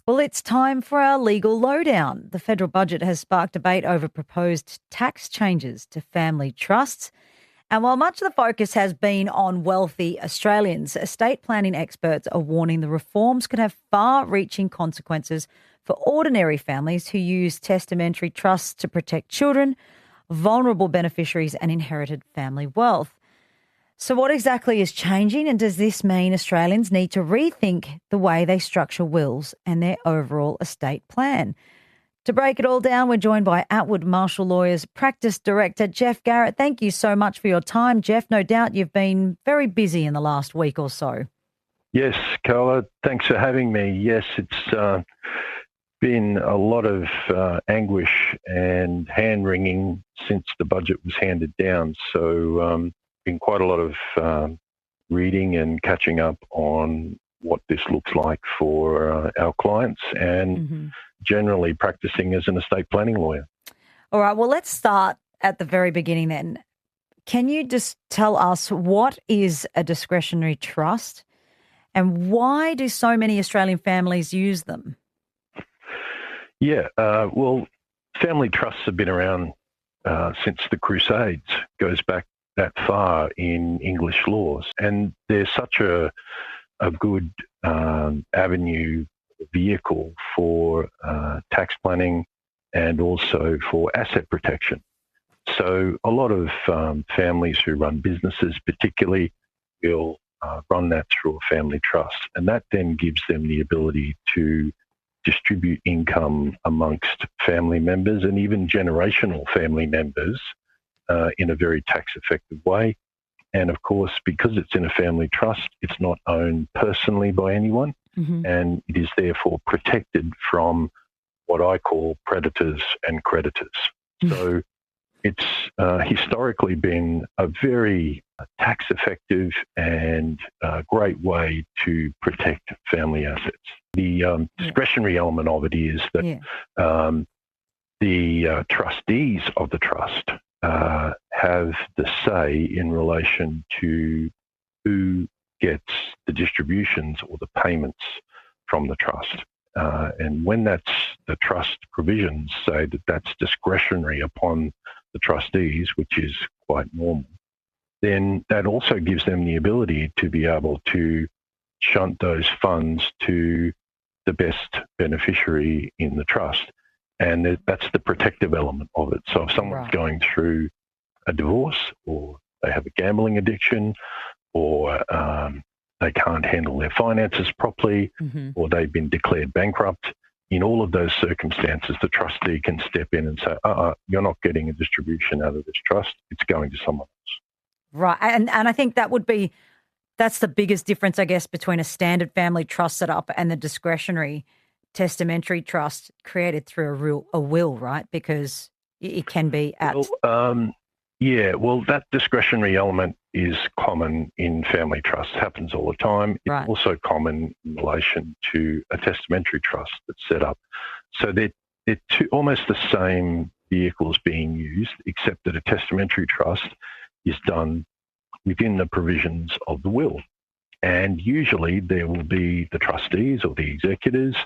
Well, it's time for our legal lowdown. The federal budget has sparked debate over proposed tax changes to family trusts. And while much of the focus has been on wealthy Australians, estate planning experts are warning the reforms could have far-reaching consequences for ordinary families who use testamentary trusts to protect children, vulnerable beneficiaries and inherited family wealth. So what exactly is changing, and does this mean Australians need to rethink the way they structure wills and their overall estate plan? To break it all down, we're joined by Attwood Marshall Lawyers Practice Director Jeff Garrett. Thank you so much for your time, Jeff. No doubt you've been very busy in the last week or so. Yes, Carla, thanks for having me. Yes, it's been a lot of anguish and hand-wringing since the budget was handed down. So been quite a lot of reading and catching up on what this looks like for our clients and generally practicing as an estate planning lawyer. All right, well, let's start at the very beginning then. Can you just tell us what is a discretionary trust and why do so many Australian families use them? Yeah, well, family trusts have been around since the Crusades, goes back that far in English laws. And they're such a good avenue, vehicle for tax planning and also for asset protection. So a lot of families who run businesses particularly will run that through a family trust. And that then gives them the ability to distribute income amongst family members and even generational family members in a very tax-effective way. And of course, because it's in a family trust, it's not owned personally by anyone, and it is therefore protected from what I call predators and creditors. So it's historically been a very tax-effective and great way to protect family assets. The discretionary element of it is that the trustees of the trust have the say in relation to who gets the distributions or the payments from the trust. And when that's the trust provisions say that that's discretionary upon the trustees, which is quite normal, then that also gives them the ability to be able to shunt those funds to the best beneficiary in the trust. And that's the protective element of it. So if someone's going through a divorce or they have a gambling addiction or they can't handle their finances properly or they've been declared bankrupt, in all of those circumstances, the trustee can step in and say, you're not getting a distribution out of this trust. It's going to someone else. Right. And I think that's the biggest difference, I guess, between a standard family trust setup and the discretionary testamentary trust created through a will, right? Because it can be at... Well, that discretionary element is common in family trusts, happens all the time. It's also common in relation to a testamentary trust that's set up. So they're almost the same vehicles being used, except that a testamentary trust is done within the provisions of the will. And usually there will be the trustees or the executors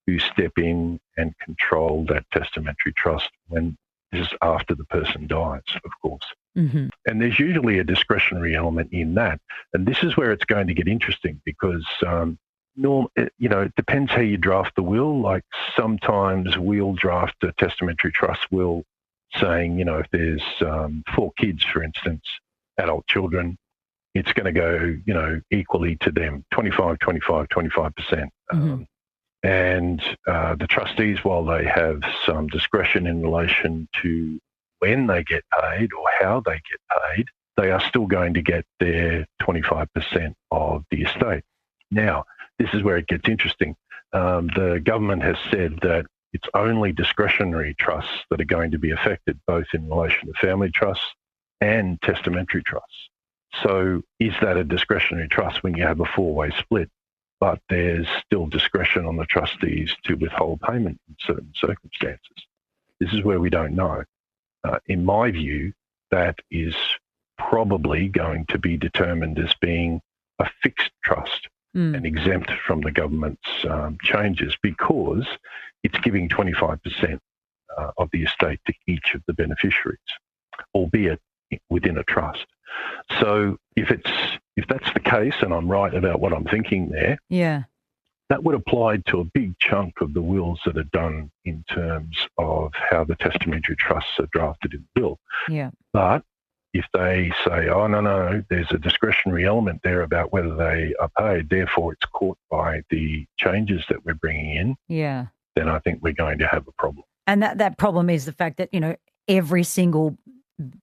who step in and control that testamentary trust when this is after the person dies, of course. And there's usually a discretionary element in that. And this is where it's going to get interesting because, it depends how you draft the will. Like sometimes we'll draft a testamentary trust will saying, if there's 4 kids, for instance, adult children, it's going to go, equally to them, 25%. And the trustees, while they have some discretion in relation to when they get paid or how they get paid, they are still going to get their 25% of the estate. Now, this is where it gets interesting. The government has said that it's only discretionary trusts that are going to be affected, both in relation to family trusts and testamentary trusts. So is that a discretionary trust when you have a 4-way split, but there's still discretion on the trustees to withhold payment in certain circumstances? This is where we don't know. In my view, that is probably going to be determined as being a fixed trust. and exempt from the government's changes because it's giving 25% of the estate to each of the beneficiaries, albeit within a trust. So if that's the case, and I'm right about what I'm thinking there, that would apply to a big chunk of the wills that are done in terms of how the testamentary trusts are drafted in the will. Yeah. But if they say, oh, no, there's a discretionary element there about whether they are paid, therefore it's caught by the changes that we're bringing in, then I think we're going to have a problem. And that problem is the fact that, every single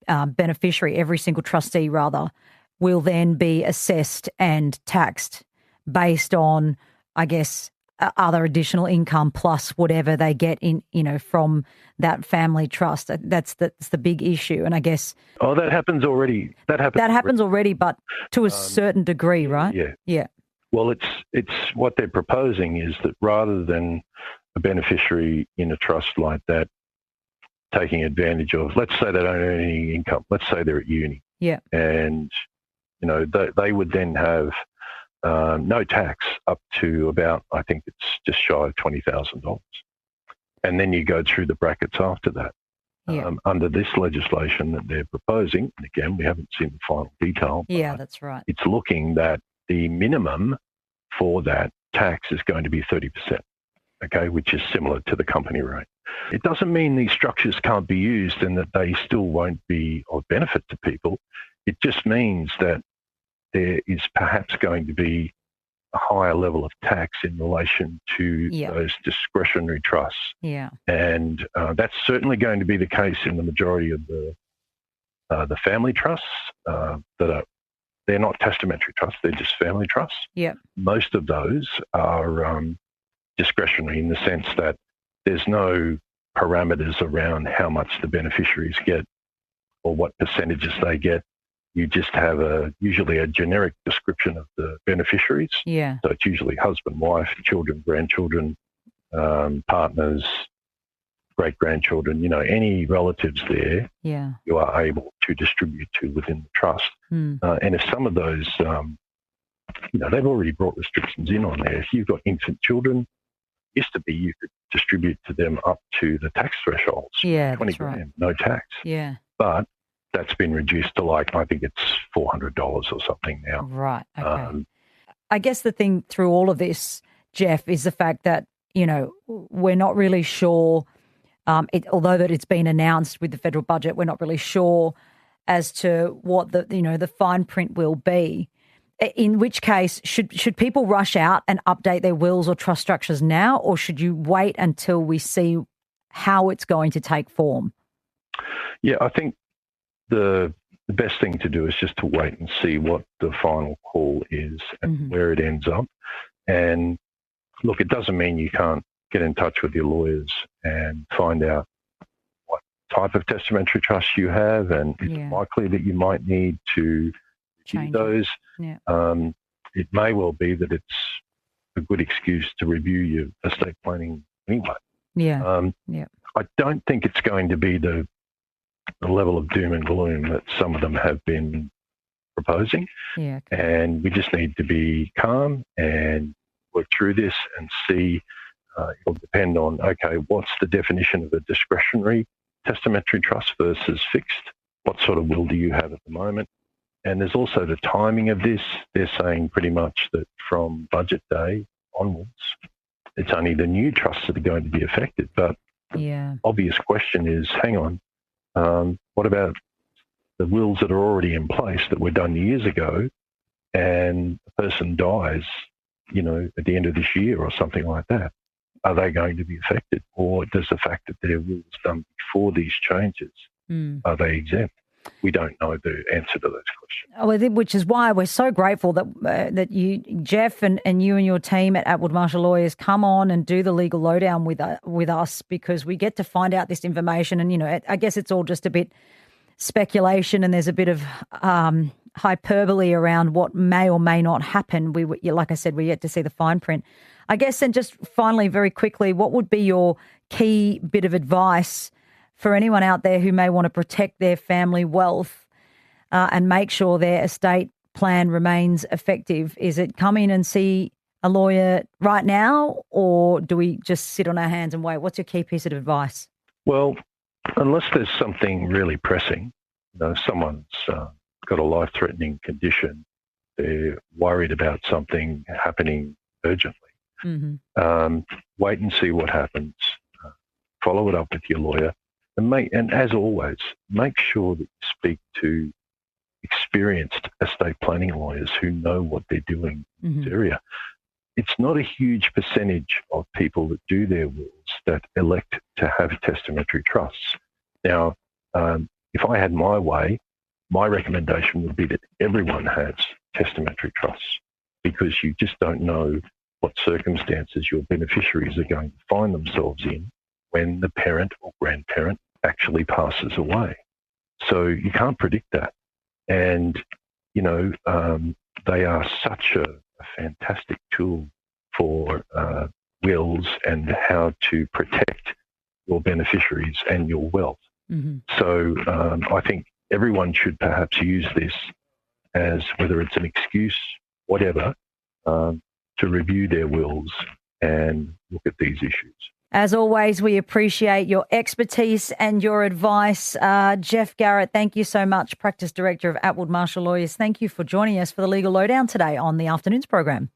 beneficiary, every single trustee rather, will then be assessed and taxed based on, I guess, other additional income plus whatever they get in, from that family trust. That's the big issue. And I guess that happens already. That happens already, but to a certain degree, right? Yeah. Well, it's what they're proposing is that rather than a beneficiary in a trust like that taking advantage of, let's say they don't earn any income, let's say they're at uni, and they would then have no tax up to about, I think it's just shy of $20,000. And then you go through the brackets after that. Under this legislation that they're proposing, and again, we haven't seen the final detail. Yeah, that's right. It's looking that the minimum for that tax is going to be 30%, okay, which is similar to the company rate. It doesn't mean these structures can't be used and that they still won't be of benefit to people. It just means that there is perhaps going to be a higher level of tax in relation to those discretionary trusts. Yeah. And that's certainly going to be the case in the majority of the family trusts they're not testamentary trusts, they're just family trusts. Yeah. Most of those are discretionary in the sense that there's no parameters around how much the beneficiaries get or what percentages they get. You just have usually a generic description of the beneficiaries. Yeah. So it's usually husband, wife, children, grandchildren, partners, great-grandchildren, any relatives there, you are able to distribute to within the trust. And if some of those, they've already brought restrictions in on there. If you've got infant children, used to be you could distribute to them up to the tax thresholds. Yeah, 20 that's grand, right. no tax. Yeah. But that's been reduced to I think it's $400 or something now. Right, okay. I guess the thing through all of this, Jeff, is the fact that, we're not really sure, although that it's been announced with the federal budget, we're not really sure as to what the fine print will be. In which case, should people rush out and update their wills or trust structures now, or should you wait until we see how it's going to take form? Yeah, I think the best thing to do is just to wait and see what the final call is and where it ends up. And look, it doesn't mean you can't get in touch with your lawyers and find out what type of testamentary trust you have, and it's likely that you might need to change those. Yeah. It may well be that it's a good excuse to review your estate planning anyway. Yeah. I don't think it's going to be the level of doom and gloom that some of them have been proposing. Yeah. Okay. And we just need to be calm and work through this and see. It'll depend on, okay, what's the definition of a discretionary testamentary trust versus fixed? What sort of will do you have at the moment? And there's also the timing of this. They're saying pretty much that from budget day onwards, it's only the new trusts that are going to be affected. But the obvious question is, hang on, what about the wills that are already in place that were done years ago, and a person dies, at the end of this year or something like that? Are they going to be affected? Or does the fact that their will was done before these changes, are they exempt? We don't know the answer to those questions. Oh, I think, which is why we're so grateful that that you, Jeff, and you and your team at Attwood Marshall Lawyers come on and do the legal lowdown with us, because we get to find out this information. And, I guess it's all just a bit speculation, and there's a bit of hyperbole around what may or may not happen. Like I said, we're yet to see the fine print. I guess, and just finally, very quickly, what would be your key bit of advice for anyone out there who may want to protect their family wealth and make sure their estate plan remains effective? Is it come in and see a lawyer right now, or do we just sit on our hands and wait? What's your key piece of advice? Well, unless there's something really pressing, someone's got a life-threatening condition, they're worried about something happening urgently. Wait and see what happens. Follow it up with your lawyer, and as always, make sure that you speak to experienced estate planning lawyers who know what they're doing in this area. It's not a huge percentage of people that do their wills that elect to have testamentary trusts. Now, if I had my way, my recommendation would be that everyone has testamentary trusts, because you just don't know what circumstances your beneficiaries are going to find themselves in when the parent or grandparent actually passes away. So you can't predict that. And, they are such a fantastic tool for wills and how to protect your beneficiaries and your wealth. So I think everyone should perhaps use this as, whether it's an excuse, whatever, to review their wills and look at these issues. As always, we appreciate your expertise and your advice. Jeff Garrett, thank you so much, Practice Director of Attwood Marshall Lawyers. Thank you for joining us for the Legal Lowdown today on the Afternoons program.